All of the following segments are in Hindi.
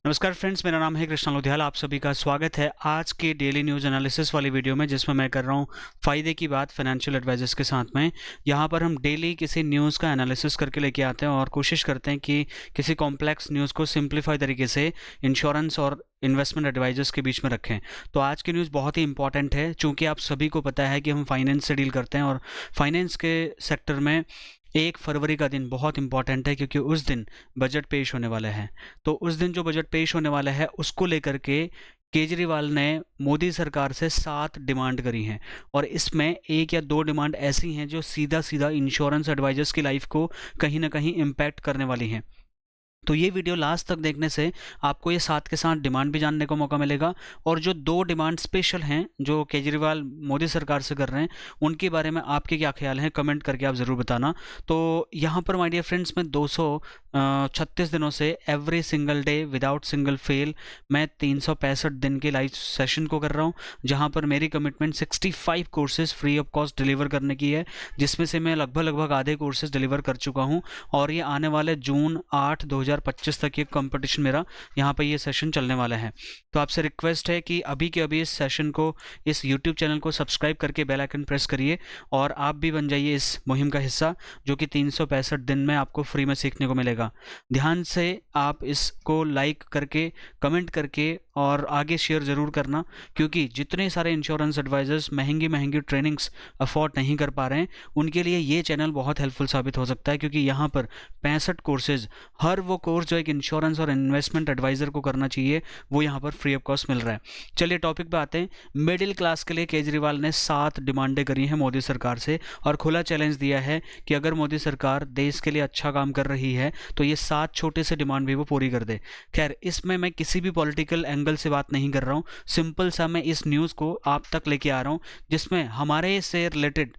नमस्कार फ्रेंड्स, मेरा नाम है कृष्णा लोधियाल। आप सभी का स्वागत है आज के डेली न्यूज़ एनालिसिस वाली वीडियो में, जिसमें मैं कर रहा हूँ फ़ायदे की बात फाइनेंशियल एडवाइजर्स के साथ में। यहाँ पर हम डेली किसी न्यूज़ का एनालिसिस करके लेके आते हैं और कोशिश करते हैं कि किसी कॉम्प्लेक्स न्यूज़ को सिंप्लीफाई तरीके से इंश्योरेंस और इन्वेस्टमेंट एडवाइजर्स के बीच में रखें। तो आज की न्यूज़ बहुत ही इंपॉर्टेंट है, चूँकि आप सभी को पता है कि हम फाइनेंस से डील करते हैं और फाइनेंस के सेक्टर में 1 फरवरी का दिन बहुत इंपॉर्टेंट है, क्योंकि उस दिन बजट पेश होने वाला है। तो उस दिन जो बजट पेश होने वाला है उसको लेकर के केजरीवाल ने मोदी सरकार से 7 डिमांड करी हैं, और इसमें 1 या 2 डिमांड ऐसी हैं जो सीधा सीधा इंश्योरेंस एडवाइजर्स की लाइफ को कहीं ना कहीं इम्पैक्ट करने वाली हैं। तो ये वीडियो लास्ट तक देखने से आपको ये 7 के 7 डिमांड भी जानने का मौका मिलेगा, और जो 2 डिमांड स्पेशल हैं जो केजरीवाल मोदी सरकार से कर रहे हैं, उनके बारे में आपके क्या ख्याल हैं, कमेंट करके आप ज़रूर बताना। तो यहाँ पर माय डियर फ्रेंड्स, मैं 236 दिनों से every single day without single fail मैं 365 दिन के लाइव सेशन को कर रहा हूँ, जहाँ पर मेरी commitment 65 courses free of cost deliver करने की है, जिसमें से मैं लगभग आधे कोर्सेज डिलीवर कर चुका हूँ। और ये आने वाले जून 8 2025 तक ये कंपटीशन मेरा यहाँ पर ये सेशन चलने वाला है। तो आपसे रिक्वेस्ट है कि अभी के अभी इस सेशन को, इस यूट्यूब चैनल को सब्सक्राइब करके बेल आइकन प्रेस करिए, और आप भी बन जाइए इस मुहिम का हिस्सा, जो कि 365 दिन में आपको फ्री में सीखने को मिलेगा। ध्यान से आप इसको लाइक करके, कमेंट करके और आगे शेयर ज़रूर करना, क्योंकि जितने सारे इंश्योरेंस एडवाइजर्स महंगी महंगी ट्रेनिंग्स अफोर्ड नहीं कर पा रहे हैं, उनके लिए ये चैनल बहुत हेल्पफुल साबित हो सकता है, क्योंकि यहाँ पर 65 कोर्सेज, हर वो कोर्स जो एक इंश्योरेंस और इन्वेस्टमेंट एडवाइजर को करना चाहिए, वो यहाँ पर फ्री ऑफ कॉस्ट मिल रहा है। चलिए टॉपिक पे आते हैं। मिडिल क्लास के लिए केजरीवाल ने 7 डिमांडें करी हैं मोदी सरकार से, और खुला चैलेंज दिया है कि अगर मोदी सरकार देश के लिए अच्छा काम कर रही है तो ये 7 छोटे से डिमांड भी वो पूरी कर दे। खैर, इसमें मैं किसी भी पॉलिटिकल एंगल से बात नहीं कर रहा हूँ, सिंपल सा मैं इस न्यूज़ को आप तक लेके आ रहा हूँ, जिसमें हमारे से रिलेटेड,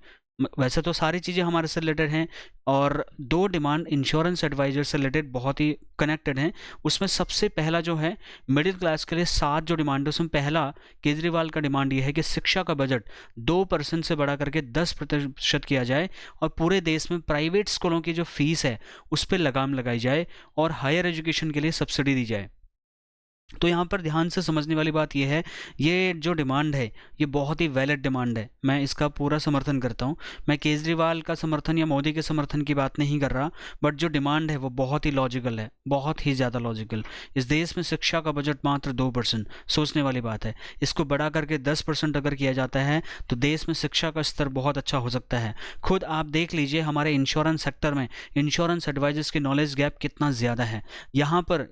वैसे तो सारी चीज़ें हमारे से रिलेटेड हैं, और 2 डिमांड इंश्योरेंस एडवाइजर से रिलेटेड बहुत ही कनेक्टेड हैं। उसमें सबसे पहला जो है मिडिल क्लास के लिए 7 जो डिमांड है, उसमें पहला केजरीवाल का डिमांड ये है कि शिक्षा का बजट 2% से बढ़ा करके 10% किया जाए, और पूरे देश में प्राइवेट स्कूलों की जो फीस है उस पर लगाम लगाई जाए, और हायर एजुकेशन के लिए सब्सिडी दी जाए। तो यहाँ पर ध्यान से समझने वाली बात यह है, ये जो डिमांड है ये बहुत ही वैलिड डिमांड है, मैं इसका पूरा समर्थन करता हूँ। मैं केजरीवाल का समर्थन या मोदी के समर्थन की बात नहीं कर रहा, बट जो डिमांड है वो बहुत ही लॉजिकल है, बहुत ही ज़्यादा लॉजिकल। इस देश में शिक्षा का बजट मात्र 2%, सोचने वाली बात है। इसको बढ़ा करके 10% अगर किया जाता है तो देश में शिक्षा का स्तर बहुत अच्छा हो सकता है। खुद आप देख लीजिए हमारे इंश्योरेंस सेक्टर में इंश्योरेंस एडवाइजर्स की नॉलेज गैप कितना ज़्यादा है। यहाँ पर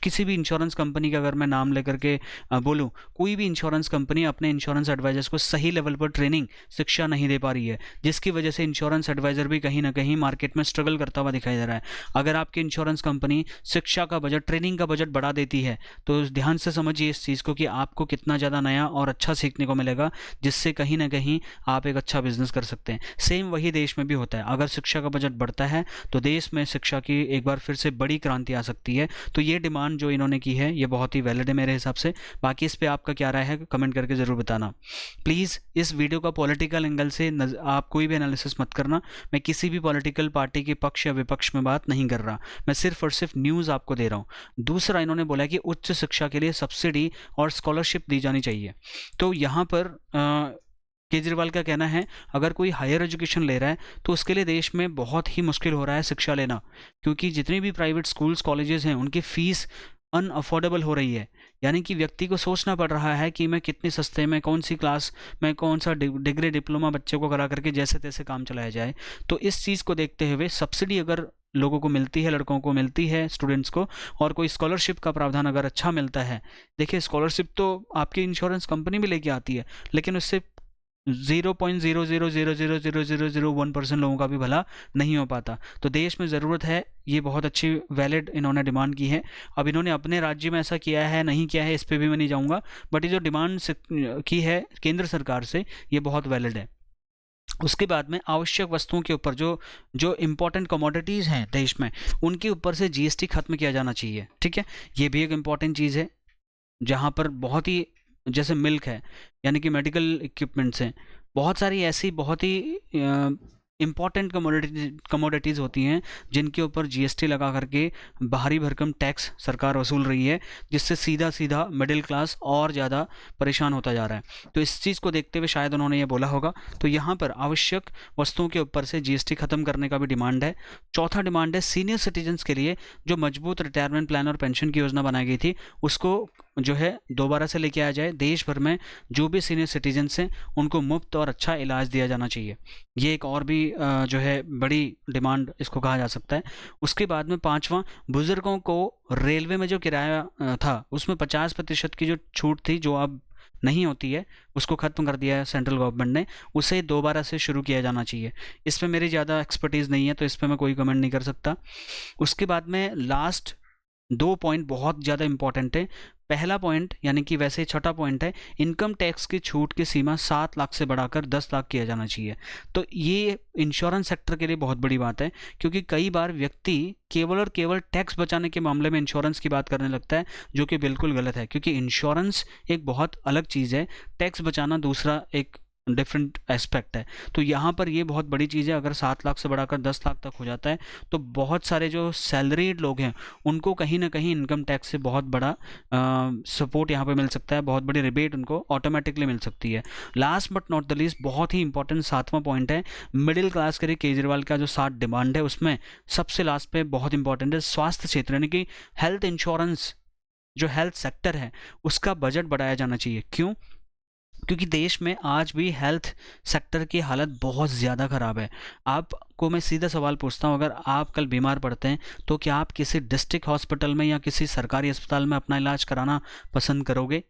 किसी भी इंश्योरेंस कंपनी का अगर मैं नाम लेकर के बोलूँ, कोई भी इंश्योरेंस कंपनी अपने इंश्योरेंस एडवाइजर्स को सही लेवल पर ट्रेनिंग, शिक्षा नहीं दे पा रही है, जिसकी वजह से इंश्योरेंस एडवाइजर भी कहीं ना कहीं मार्केट में स्ट्रगल करता हुआ दिखाई दे रहा है। अगर आपकी इंश्योरेंस कंपनी शिक्षा का बजट, ट्रेनिंग का बजट बढ़ा देती है, तो ध्यान से समझिए इस चीज़ को कि आपको कितना ज़्यादा नया और अच्छा सीखने को मिलेगा, जिससे कहीं ना कहीं आप एक अच्छा बिजनेस कर सकते हैं। सेम वही देश में भी होता है, अगर शिक्षा का बजट बढ़ता है तो देश में शिक्षा की एक बार फिर से बड़ी क्रांति आ सकती है। तो ये डिमांड जो इन्होंने की है ये बहुत ही वैलिड है मेरे हिसाब से। बाकी इस पे आपका क्या राय है, कमेंट करके ज़रूर बताना। प्लीज़ इस वीडियो का पॉलिटिकल एंगल से आप कोई भी एनालिसिस मत करना। मैं किसी भी पॉलिटिकल पार्टी के पक्ष या विपक्ष में बात नहीं कर रहा, मैं सिर्फ और सिर्फ न्यूज़ आपको दे रहा हूँ। दूसरा, इन्होंने बोला कि उच्च शिक्षा के लिए सब्सिडी और स्कॉलरशिप दी जानी चाहिए। तो यहाँ पर केजरीवाल का कहना है, अगर कोई हायर एजुकेशन ले रहा है तो उसके लिए देश में बहुत ही मुश्किल हो रहा है शिक्षा लेना, क्योंकि जितनी भी प्राइवेट स्कूल्स कॉलेजेस हैं उनकी फ़ीस अनअफोर्डेबल हो रही है। यानी कि व्यक्ति को सोचना पड़ रहा है कि मैं कितनी सस्ते में कौन सी क्लास में कौन सा डिग्री डिप्लोमा बच्चे को करा करके जैसे तैसे काम चलाया जाए। तो इस चीज़ को देखते हुए सब्सिडी अगर लोगों को मिलती है, लड़कों को मिलती है, स्टूडेंट्स को, और कोई स्कॉलरशिप का प्रावधान अगर अच्छा मिलता है। देखिए, स्कॉलरशिप तो आपकी इंश्योरेंस कंपनी भी लेके आती है, लेकिन उससे 0.00000001% लोगों का भी भला नहीं हो पाता। तो देश में ज़रूरत है, ये बहुत अच्छी वैलिड इन्होंने डिमांड की है। अब इन्होंने अपने राज्य में ऐसा किया है नहीं किया है इस पर भी मैं नहीं जाऊँगा, बट ये जो डिमांड की है केंद्र सरकार से, ये बहुत वैलिड है। उसके बाद में आवश्यक वस्तुओं के ऊपर जो जो इम्पोर्टेंट कमोडिटीज़ हैं देश में, उनके ऊपर से जीएसटी खत्म किया जाना चाहिए। ठीक है, ये भी एक इम्पॉर्टेंट चीज़ है, जहाँ पर बहुत ही, जैसे मिल्क है, यानी कि मेडिकल इक्विपमेंट्स हैं, बहुत सारी ऐसी बहुत ही इंपॉर्टेंट कमोडिटीज़ होती हैं जिनके ऊपर जीएसटी लगा करके भारी भरकम टैक्स सरकार वसूल रही है, जिससे सीधा सीधा मिडिल क्लास और ज़्यादा परेशान होता जा रहा है। तो इस चीज़ को देखते हुए शायद उन्होंने ये बोला होगा। तो यहाँ पर आवश्यक वस्तुओं के ऊपर से जीएसटी खत्म करने का भी डिमांड है। चौथा डिमांड है सीनियर सिटीजन्स के लिए जो मजबूत रिटायरमेंट प्लान और पेंशन की योजना बनाई गई थी, उसको जो है दोबारा से लेके आया जाए। देश भर में जो भी सीनियर सिटीजन्स हैं उनको मुफ्त और अच्छा इलाज दिया जाना चाहिए। ये एक और भी जो है बड़ी डिमांड इसको कहा जा सकता है। उसके बाद में पांचवा, बुजुर्गों को रेलवे में जो किराया था उसमें 50% की जो छूट थी, जो अब नहीं होती है, उसको ख़त्म कर दिया है सेंट्रल गवर्नमेंट ने, उसे दोबारा से शुरू किया जाना चाहिए। इस पर मेरी ज़्यादा एक्सपर्टीज़ नहीं है तो इस पर मैं कोई कमेंट नहीं कर सकता। उसके बाद में लास्ट 2 पॉइंट बहुत ज़्यादा इंपॉर्टेंट है। पहला पॉइंट यानी कि वैसे छठा पॉइंट है, इनकम टैक्स की छूट की सीमा 7 लाख से बढ़ाकर 10 लाख किया जाना चाहिए। तो ये इंश्योरेंस सेक्टर के लिए बहुत बड़ी बात है, क्योंकि कई बार व्यक्ति केवल और केवल टैक्स बचाने के मामले में इंश्योरेंस की बात करने लगता है, जो कि बिल्कुल गलत है। क्योंकि इंश्योरेंस एक बहुत अलग चीज़ है, टैक्स बचाना दूसरा एक डिफरेंट एस्पेक्ट है। तो यहाँ पर ये बहुत बड़ी चीज़ है। अगर 7 लाख से बढ़ाकर 10 लाख तक हो जाता है तो बहुत सारे जो सैलरीड लोग हैं उनको कहीं ना कहीं इनकम टैक्स से बहुत बड़ा सपोर्ट यहाँ पे मिल सकता है, बहुत बड़ी रिबेट उनको ऑटोमेटिकली मिल सकती है। Last but not the least, बहुत ही इंपॉर्टेंट 7वां पॉइंट है मिडिल क्लास के लिए केजरीवाल का जो 7 डिमांड है, उसमें सबसे लास्ट पे बहुत इंपॉर्टेंट है स्वास्थ्य क्षेत्र, यानी कि हेल्थ इंश्योरेंस, जो हेल्थ सेक्टर है उसका बजट बढ़ाया जाना चाहिए। क्यों? क्योंकि देश में आज भी हेल्थ सेक्टर की हालत बहुत ज़्यादा ख़राब है। आपको मैं सीधा सवाल पूछता हूँ, अगर आप कल बीमार पड़ते हैं तो क्या आप किसी डिस्ट्रिक्ट हॉस्पिटल में या किसी सरकारी अस्पताल में अपना इलाज कराना पसंद करोगे?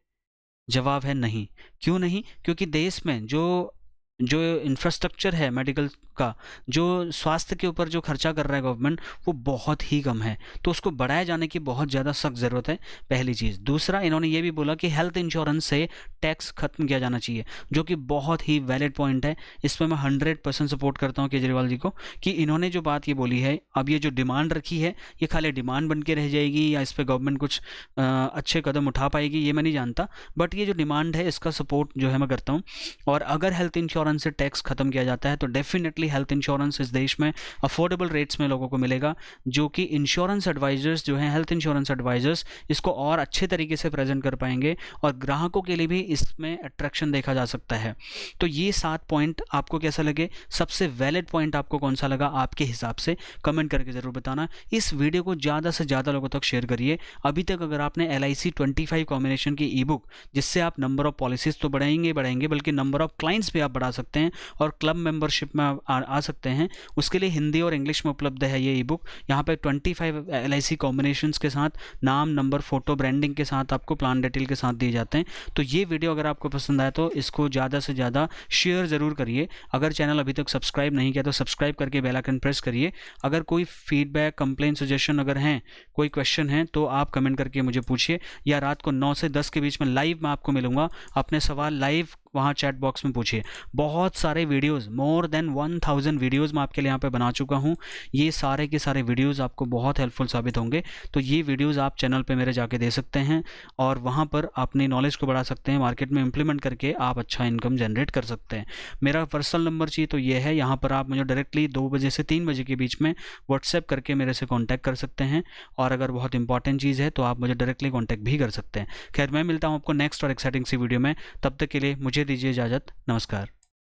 जवाब है नहीं। क्यों नहीं? क्योंकि देश में जो जो इंफ्रास्ट्रक्चर है मेडिकल का, जो स्वास्थ्य के ऊपर जो खर्चा कर रहा है गवर्नमेंट, वो बहुत ही कम है। तो उसको बढ़ाए जाने की बहुत ज़्यादा सख्त ज़रूरत है, पहली चीज़। दूसरा, इन्होंने ये भी बोला कि हेल्थ इंश्योरेंस से टैक्स खत्म किया जाना चाहिए, जो कि बहुत ही वैलिड पॉइंट है। इस पर मैं 100% सपोर्ट करता हूँ केजरीवाल जी को, कि इन्होंने जो बात ये बोली है, अब ये जो डिमांड रखी है, ये खाली डिमांड बन के रह जाएगी या इस पर गवर्नमेंट कुछ अच्छे कदम उठा पाएगी, ये मैं नहीं जानता। बट ये जो डिमांड है इसका सपोर्ट जो है मैं करता हूँ। और अगर हेल्थ इंश्योरेंस से टैक्स खत्म किया जाता है तो डेफिनेटली हेल्थ इंश्योरेंस इस देश में अफोर्डेबल रेट्स में लोगों को मिलेगा, जो कि इंश्योरेंस एडवाइजर्स जो हैं, हेल्थ इंश्योरेंस एडवाइजर्स, इसको और अच्छे तरीके से प्रेजेंट कर पाएंगे और ग्राहकों के लिए भी इसमें अट्रैक्शन देखा जा सकता है। तो ये 7 पॉइंट आपको कैसा लगे, सबसे वैलिड पॉइंट आपको कौन सा लगा आपके हिसाब से, कमेंट करके ज़रूर बताना। इस वीडियो को ज़्यादा से ज़्यादा लोगों तक शेयर करिए। अभी तक अगर आपने LIC 25 कॉम्बिनेशन की ई बुक, जिससे आप नंबर ऑफ पॉलिसीज तो बढ़ाएंगे बल्कि नंबर ऑफ क्लाइंट्स भी आप बढ़ा सकते हैं और क्लब मेंबरशिप में आ सकते हैं, उसके लिए हिंदी और इंग्लिश में उपलब्ध है ये ई बुक। यहाँ पे 25 LIC कॉम्बिनेशंस के साथ नाम, नंबर, फोटो, ब्रांडिंग के साथ आपको प्लान डिटेल के साथ दिए जाते हैं। तो ये वीडियो अगर आपको पसंद आए तो इसको ज़्यादा से ज़्यादा शेयर ज़रूर करिए। अगर चैनल अभी तक सब्सक्राइब नहीं किया तो सब्सक्राइब करके बेल आइकन प्रेस करिए। अगर कोई फीडबैक, कंप्लेन, सजेशन अगर हैं, कोई क्वेश्चन है तो आप कमेंट करके मुझे पूछिए, या रात को 9 से 10 के बीच में लाइव मैं आपको मिलूंगा। अपने सवाल लाइव वहाँ चैट बॉक्स में पूछिए। बहुत सारे वीडियोस, मोर देन 1000 वीडियोस मैं आपके लिए यहाँ पे बना चुका हूँ। ये सारे के सारे वीडियोस आपको बहुत हेल्पफुल साबित होंगे। तो ये वीडियोस आप चैनल पे मेरे जाके दे सकते हैं और वहाँ पर अपनी नॉलेज को बढ़ा सकते हैं, मार्केट में इंप्लीमेंट करके आप अच्छा इनकम जनरेट कर सकते हैं। मेरा पर्सनल नंबर चाहिए तो ये है, यहाँ पर आप मुझे डायरेक्टली 2 बजे से 3 बजे के बीच में व्हाट्सएप करके मेरे से कॉन्टैक्ट कर सकते हैं। और अगर बहुत इंपॉर्टेंट चीज़ है तो आप मुझे डायरेक्टली कॉन्टैक्ट भी कर सकते हैं। खैर, मैं मिलता हूँ आपको नेक्स्ट और एक्साइटिंग सी वीडियो में। तब तक के लिए मुझे दीजिए इजाज़त। नमस्कार।